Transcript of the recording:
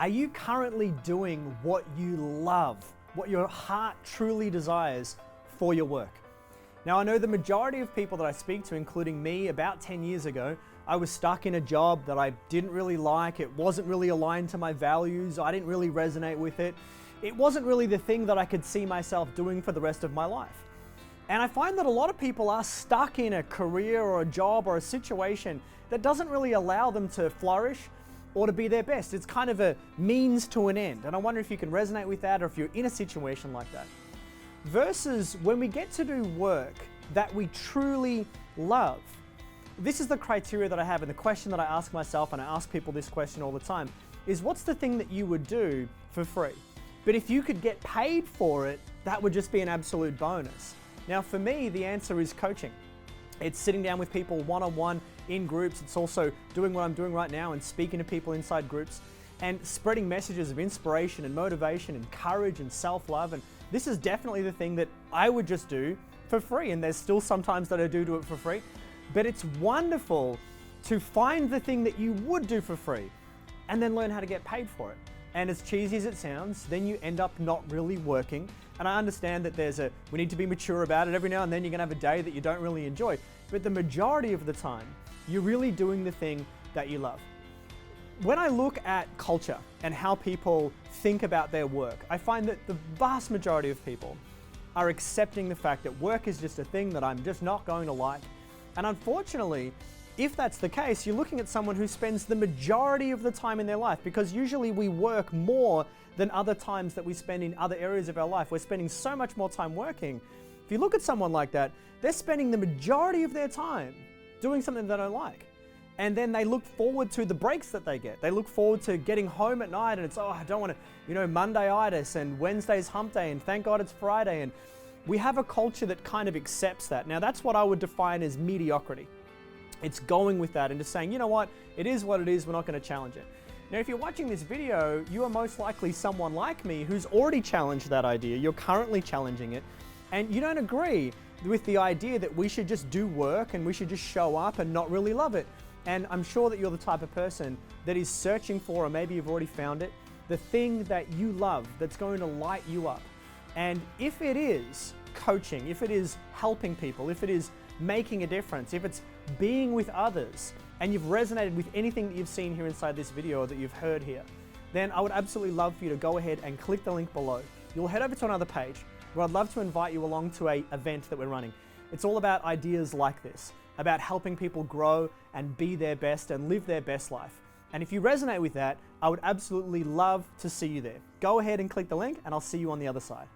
Are you currently doing what you love, what your heart truly desires for your work? Now, I know the majority of people that I speak to, including me, about 10 years ago, I was stuck in a job that I didn't really like. It wasn't really aligned to my values. I didn't really resonate with it. It wasn't really the thing that I could see myself doing for the rest of my life. And I find that a lot of people are stuck in a career or a job or a situation that doesn't really allow them to flourish or to be their best. It's kind of a means to an end. And I wonder if you can resonate with that or if you're in a situation like that. Versus when we get to do work that we truly love. This is the criteria that I have, and the question that I ask myself, and I ask people this question all the time, is what's the thing that you would do for free? But if you could get paid for it, that would just be an absolute bonus. Now for me, the answer is coaching. It's sitting down with people one-on-one in groups. It's also doing what I'm doing right now and speaking to people inside groups and spreading messages of inspiration and motivation and courage and self-love. And this is definitely the thing that I would just do for free. And there's still sometimes that I do it for free. But it's wonderful to find the thing that you would do for free and then learn how to get paid for it. And as cheesy as it sounds, then you end up not really working. And I understand that we need to be mature about it. Every now and then you're gonna have a day that you don't really enjoy. But the majority of the time, you're really doing the thing that you love. When I look at culture and how people think about their work, I find that the vast majority of people are accepting the fact that work is just a thing that I'm just not going to like. And unfortunately, if that's the case, you're looking at someone who spends the majority of the time in their life, because usually we work more than other times that we spend in other areas of our life. We're spending so much more time working. If you look at someone like that, they're spending the majority of their time doing something they don't like. And then they look forward to the breaks that they get. They look forward to getting home at night and it's, oh, I don't want to, Monday-itis and Wednesday's hump day and thank God it's Friday. And we have a culture that kind of accepts that. Now that's what I would define as mediocrity. It's going with that and just saying, you know what, it is what it is, we're not going to challenge it. Now, if you're watching this video, you are most likely someone like me who's already challenged that idea. You're currently challenging it, and you don't agree with the idea that we should just do work and we should just show up and not really love it. And I'm sure that you're the type of person that is searching for, or maybe you've already found it, the thing that you love that's going to light you up. And if it is coaching, if it is helping people, if it is making a difference, if it's being with others, and you've resonated with anything that you've seen here inside this video or that you've heard here, then I would absolutely love for you to go ahead and click the link below. You'll head over to another page where I'd love to invite you along to an event that we're running. It's all about ideas like this, about helping people grow and be their best and live their best life. And if you resonate with that, I would absolutely love to see you there. Go ahead and click the link and I'll see you on the other side.